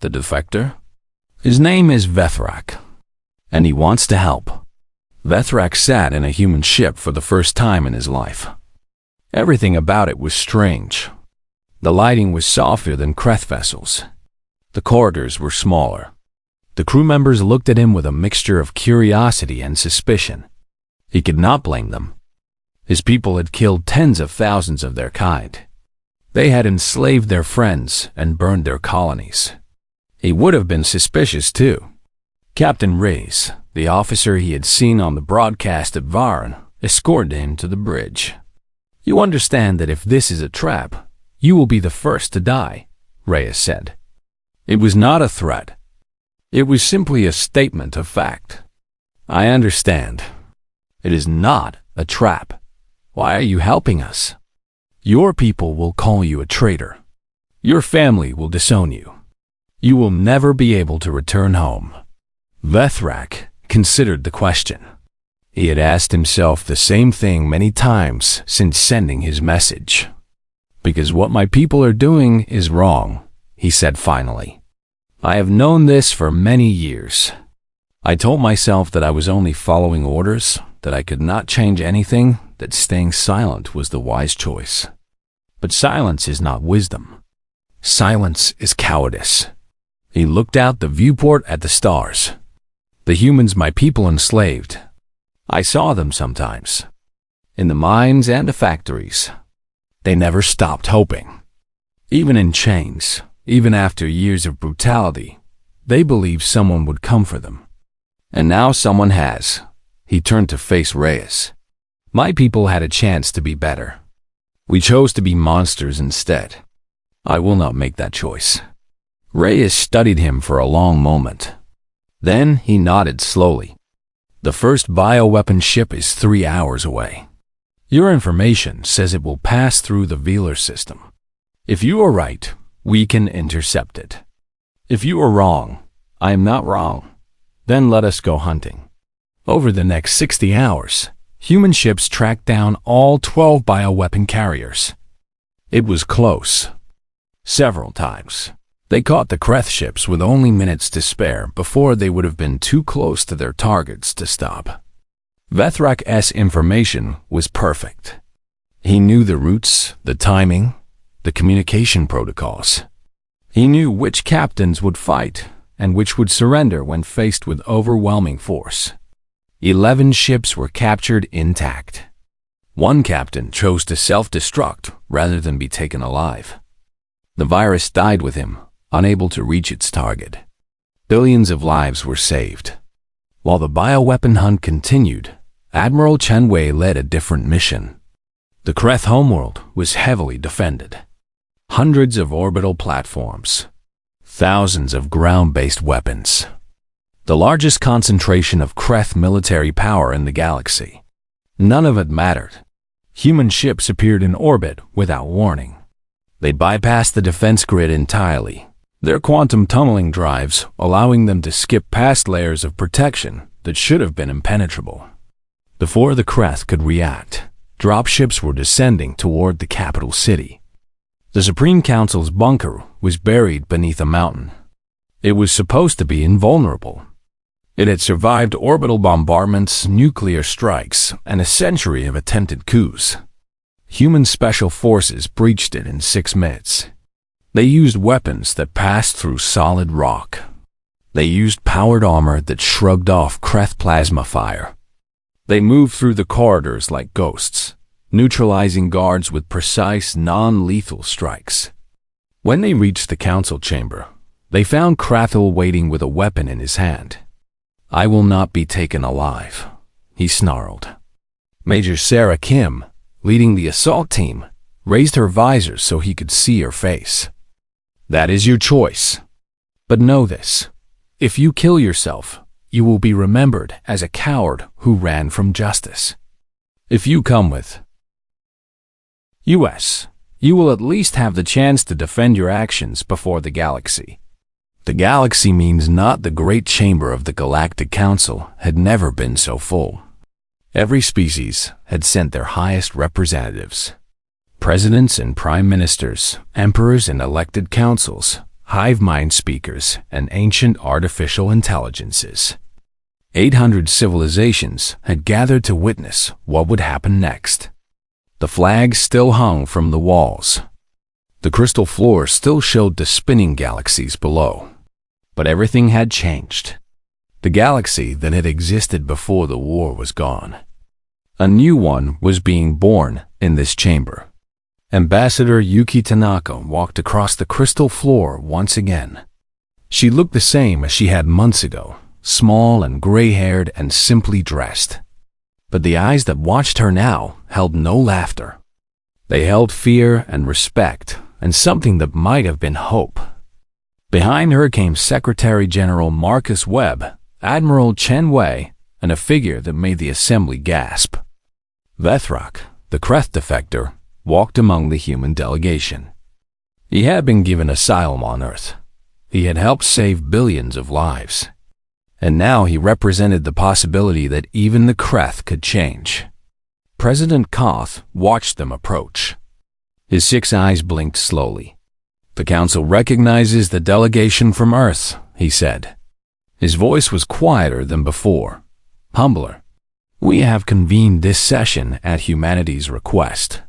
The defector? His name is Vethrak, and he wants to help." Vethrak sat in a human ship for the first time in his life. Everything about it was strange. The lighting was softer than Kreth vessels. The corridors were smaller. The crew members looked at him with a mixture of curiosity and suspicion. He could not blame them. His people had killed tens of thousands of their kind. They had enslaved their friends and burned their colonies. He would have been suspicious too. Captain Reyes, the officer he had seen on the broadcast at Varan, escorted him to the bridge. "You understand that if this is a trap, you will be the first to die," Reyes said. It was not a threat. It was simply a statement of fact. "I understand. It is not a trap. Why are you helping us? Your people will call you a traitor. Your family will disown you. You will never be able to return home." Vethrak considered the question. He had asked himself the same thing many times since sending his message. "Because what my people are doing is wrong," he said finally. "I have known this for many years. I told myself that I was only following orders, that I could not change anything, that staying silent was the wise choice. But silence is not wisdom. Silence is cowardice. He looked out the viewport at the stars. The humans my people enslaved. I saw them sometimes. In the mines and the factories. They never stopped hoping. Even in chains, even after years of brutality, they believed someone would come for them. And now someone has. He turned to face Reyes. My people had a chance to be better. We chose to be monsters instead. I will not make that choice. Reyes studied him for a long moment. Then he nodded slowly. The first bioweapon ship is 3 hours away. Your information says it will pass through the Velar system. If you are right, we can intercept it. If you are wrong, I am not wrong. Then let us go hunting. Over the next 60 hours, human ships tracked down all 12 bioweapon carriers. It was close. Several times. They caught the Kreth ships with only minutes to spare before they would have been too close to their targets to stop. Vethrak's information was perfect. He knew the routes, the timing, the communication protocols. He knew which captains would fight and which would surrender when faced with overwhelming force. 11 ships were captured intact. One captain chose to self-destruct rather than be taken alive. The virus died with him, unable to reach its target. Billions of lives were saved. While the bioweapon hunt continued, Admiral Chen Wei led a different mission. The Kreth homeworld was heavily defended. Hundreds of orbital platforms. Thousands of ground-based weapons. The largest concentration of Kreth military power in the galaxy. None of it mattered. Human ships appeared in orbit without warning. They bypassed the defense grid entirely, their quantum tunneling drives allowing them to skip past layers of protection that should have been impenetrable. Before the Kreth could react, dropships were descending toward the capital city. The Supreme Council's bunker was buried beneath a mountain. It was supposed to be invulnerable. It had survived orbital bombardments, nuclear strikes, and a century of attempted coups. Human special forces breached it in 6 minutes. They used weapons that passed through solid rock. They used powered armor that shrugged off Kreth plasma fire. They moved through the corridors like ghosts, neutralizing guards with precise, non-lethal strikes. When they reached the council chamber, they found Krathel waiting with a weapon in his hand. I will not be taken alive, he snarled. Major Sarah Kim, leading the assault team, raised her visor so he could see her face. That is your choice. But know this. If you kill yourself, you will be remembered as a coward who ran from justice. If you come with US, you will at least have the chance to defend your actions before the galaxy. The galaxy means not the great chamber of the Galactic Council had never been so full. Every species had sent their highest representatives. Presidents and prime ministers, emperors and elected councils, hive mind speakers, and ancient artificial intelligences. 800 civilizations had gathered to witness what would happen next. The flags still hung from the walls. The crystal floor still showed the spinning galaxies below. But everything had changed. The galaxy that had existed before the war was gone. A new one was being born in this chamber. Ambassador Yuki Tanaka walked across the crystal floor once again. She looked the same as she had months ago, small and gray-haired and simply dressed. But the eyes that watched her now held no laughter. They held fear and respect and something that might have been hope. Behind her came Secretary General Marcus Webb, Admiral Chen Wei, and a figure that made the assembly gasp. Vethrak, the Kreth defector, walked among the human delegation. He had been given asylum on Earth. He had helped save billions of lives. And now he represented the possibility that even the Kreth could change. President Koth watched them approach. His 6 eyes blinked slowly. The Council recognizes the delegation from Earth, he said. His voice was quieter than before, humbler. We have convened this session at humanity's request.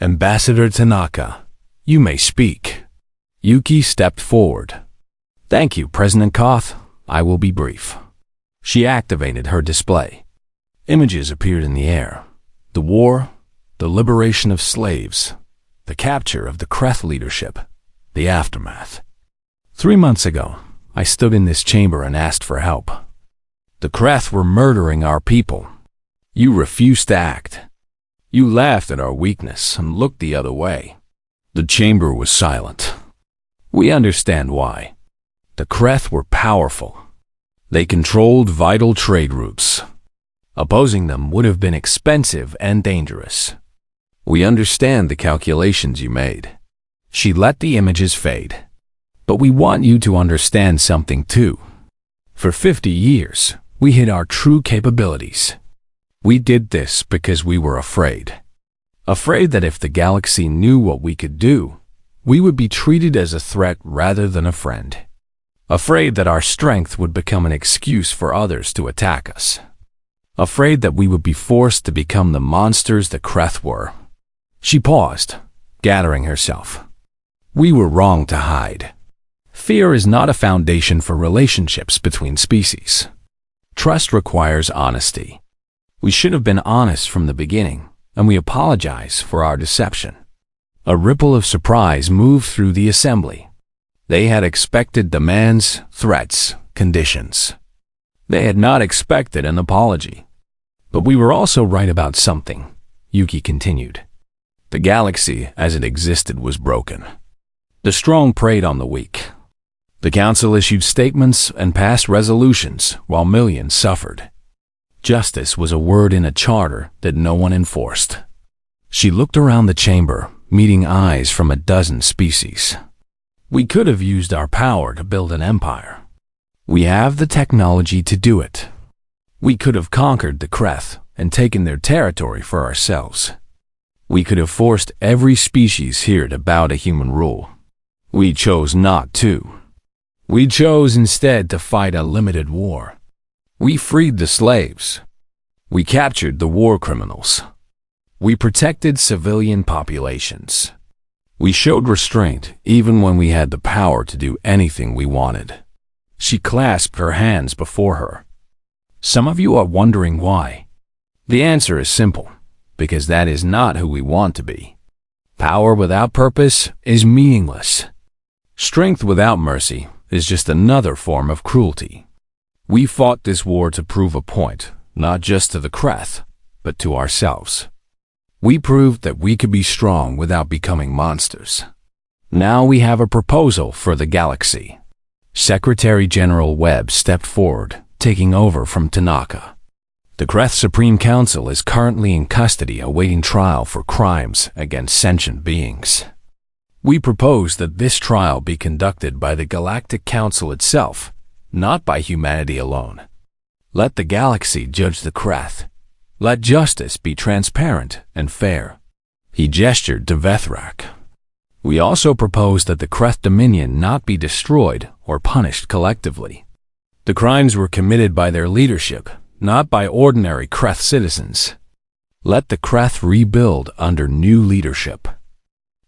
Ambassador Tanaka, you may speak. Yuki stepped forward. Thank you, President Koth. I will be brief. She activated her display. Images appeared in the air. The war, the liberation of slaves, the capture of the Kreth leadership, the aftermath. 3 months ago, I stood in this chamber and asked for help. The Kreth were murdering our people. You refused to act. You laughed at our weakness and looked the other way. The chamber was silent. We understand why. The Kreth were powerful. They controlled vital trade routes. Opposing them would have been expensive and dangerous. We understand the calculations you made. She let the images fade. But we want you to understand something too. For 50 years, we hid our true capabilities. We did this because we were afraid. Afraid that if the galaxy knew what we could do, we would be treated as a threat rather than a friend. Afraid that our strength would become an excuse for others to attack us. Afraid that we would be forced to become the monsters the Kreth were. She paused, gathering herself. We were wrong to hide. Fear is not a foundation for relationships between species. Trust requires honesty. We should have been honest from the beginning, and we apologize for our deception. A ripple of surprise moved through the assembly. They had expected demands, threats, conditions. They had not expected an apology. But we were also right about something, Yuki continued. The galaxy as it existed was broken. The strong preyed on the weak. The Council issued statements and passed resolutions while millions suffered. Justice was a word in a charter that no one enforced. She looked around the chamber, meeting eyes from a dozen species. We could have used our power to build an empire. We have the technology to do it. We could have conquered the Kreth and taken their territory for ourselves. We could have forced every species here to bow to human rule. We chose not to. We chose instead to fight a limited war. We freed the slaves. We captured the war criminals. We protected civilian populations. We showed restraint even when we had the power to do anything we wanted. She clasped her hands before her. Some of you are wondering why. The answer is simple, because that is not who we want to be. Power without purpose is meaningless. Strength without mercy is just another form of cruelty. We fought this war to prove a point, not just to the Kreth, but to ourselves. We proved that we could be strong without becoming monsters. Now we have a proposal for the galaxy. Secretary General Webb stepped forward, taking over from Tanaka. The Kreth Supreme Council is currently in custody awaiting trial for crimes against sentient beings. We propose that this trial be conducted by the Galactic Council itself, not by humanity alone. Let the galaxy judge the Kreth. Let justice be transparent and fair. He gestured to Vethrak. We also propose that the Kreth Dominion not be destroyed or punished collectively. The crimes were committed by their leadership, not by ordinary Kreth citizens. Let the Kreth rebuild under new leadership.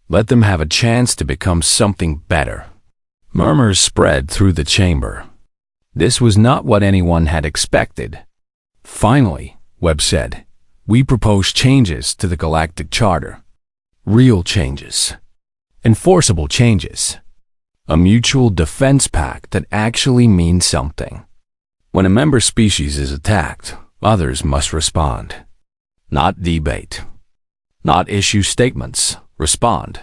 Let them have a chance to become something better. Murmurs spread through the chamber. This was not what anyone had expected. Finally, Webb said, we propose changes to the Galactic Charter. Real changes. Enforceable changes. A mutual defense pact that actually means something. When a member species is attacked, others must respond. Not debate. Not issue statements. Respond.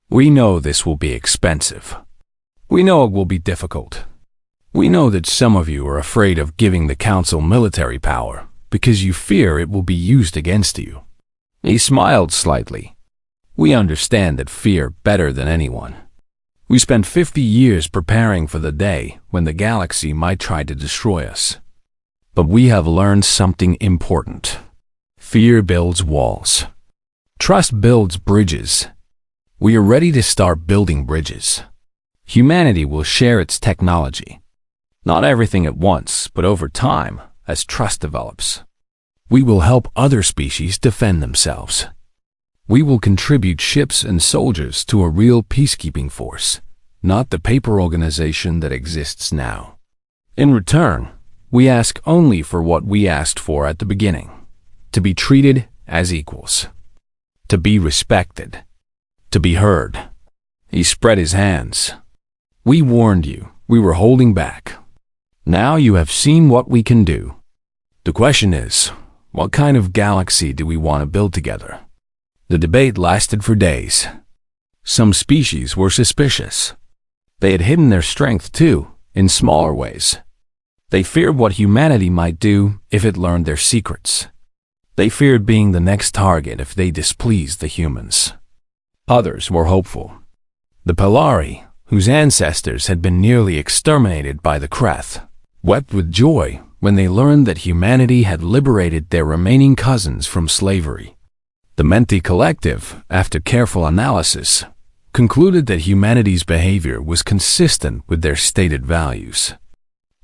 We know this will be expensive. We know it will be difficult. We know that some of you are afraid of giving the Council military power because you fear it will be used against you. He smiled slightly. We understand that fear better than anyone. We spent 50 years preparing for the day when the galaxy might try to destroy us. But we have learned something important. Fear builds walls. Trust builds bridges. We are ready to start building bridges. Humanity will share its technology. Not everything at once, but over time, as trust develops. We will help other species defend themselves. We will contribute ships and soldiers to a real peacekeeping force, not the paper organization that exists now. In return, we ask only for what we asked for at the beginning, to be treated as equals, to be respected, to be heard." He spread his hands. "We warned you, we were holding back. Now you have seen what we can do. The question is, what kind of galaxy do we want to build together?" The debate lasted for days. Some species were suspicious. They had hidden their strength too, in smaller ways. They feared what humanity might do if it learned their secrets. They feared being the next target if they displeased the humans. Others were hopeful. The Polari, whose ancestors had been nearly exterminated by the Kreth, wept with joy when they learned that humanity had liberated their remaining cousins from slavery. The Menti Collective, after careful analysis, concluded that humanity's behavior was consistent with their stated values.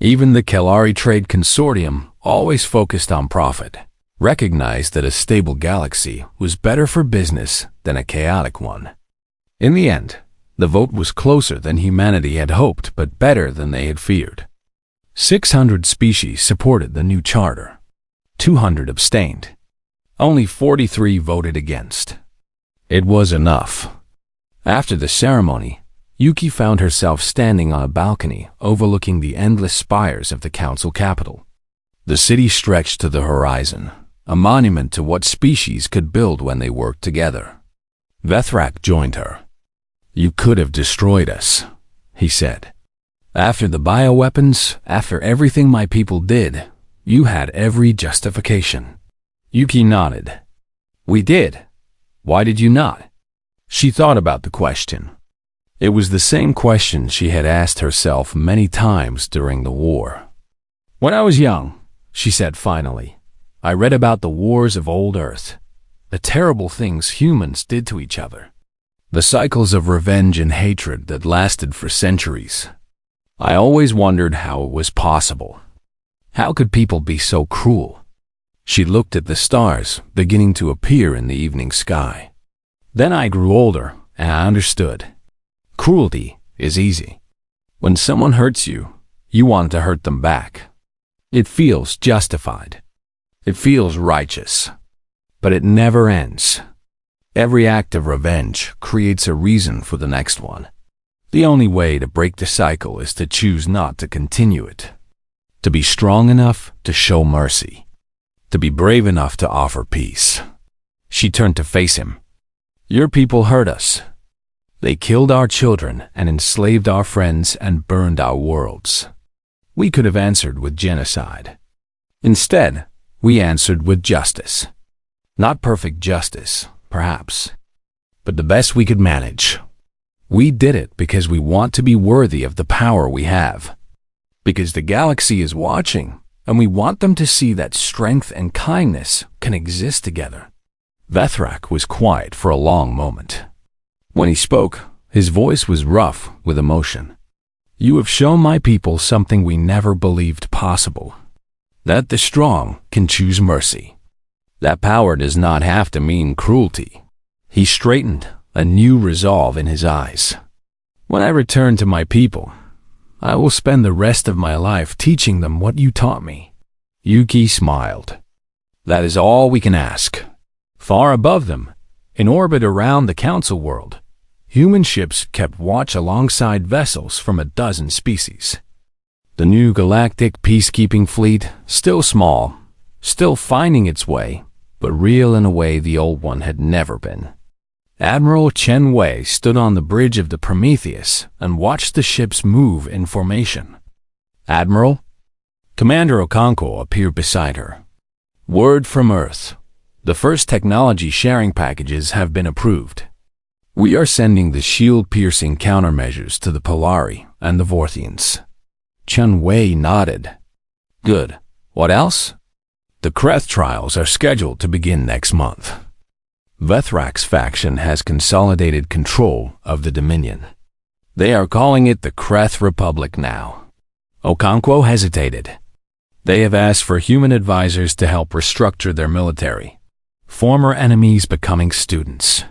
Even the Kelari Trade Consortium, always focused on profit, recognized that a stable galaxy was better for business than a chaotic one. In the end, the vote was closer than humanity had hoped, but better than they had feared. 600 species supported the new charter. 200 abstained. Only 43 voted against. It was enough. After the ceremony, Yuki found herself standing on a balcony overlooking the endless spires of the council capital. The city stretched to the horizon, a monument to what species could build when they worked together. Vethrak joined her. "You could have destroyed us," he said. "After the bioweapons, after everything my people did, you had every justification." Yuki nodded. "We did. Why did you not?" She thought about the question. It was the same question she had asked herself many times during the war. "When I was young," she said finally, "I read about the wars of old Earth, the terrible things humans did to each other, the cycles of revenge and hatred that lasted for centuries. I always wondered how it was possible. How could people be so cruel?" She looked at the stars beginning to appear in the evening sky. "Then I grew older and I understood. Cruelty is easy. When someone hurts you, you want to hurt them back. It feels justified. It feels righteous. But it never ends. Every act of revenge creates a reason for the next one. The only way to break the cycle is to choose not to continue it. To be strong enough to show mercy. To be brave enough to offer peace." She turned to face him. "Your people hurt us. They killed our children and enslaved our friends and burned our worlds. We could have answered with genocide. Instead, we answered with justice. Not perfect justice, perhaps, but the best we could manage. We did it because we want to be worthy of the power we have. Because the galaxy is watching, and we want them to see that strength and kindness can exist together." Vethrak was quiet for a long moment. When he spoke, his voice was rough with emotion. "You have shown my people something we never believed possible. That the strong can choose mercy. That power does not have to mean cruelty." He straightened, a new resolve in his eyes. "When I return to my people, I will spend the rest of my life teaching them what you taught me." Yuki smiled. "That is all we can ask." Far above them, in orbit around the council world, human ships kept watch alongside vessels from a dozen species. The new galactic peacekeeping fleet, still small, still finding its way, but real in a way the old one had never been. Admiral Chen Wei stood on the bridge of the Prometheus and watched the ships move in formation. "Admiral?" Commander Okonkwo appeared beside her. "Word from Earth. The first technology sharing packages have been approved. We are sending the shield-piercing countermeasures to the Polari and the Vorthians." Chen Wei nodded. "Good. What else?" "The Kreth trials are scheduled to begin next month. Vethrak's faction has consolidated control of the Dominion. They are calling it the Kreth Republic now." Okonkwo hesitated. "They have asked for human advisors to help restructure their military. Former enemies becoming students.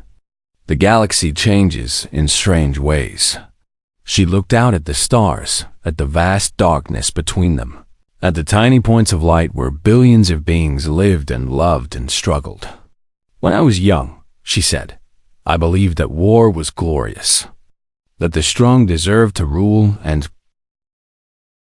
The galaxy changes in strange ways. She looked out at the stars, at the vast darkness between them, at the tiny points of light where billions of beings lived and loved and struggled. When I was young, she said, I believed that war was glorious, that the strong deserved to rule and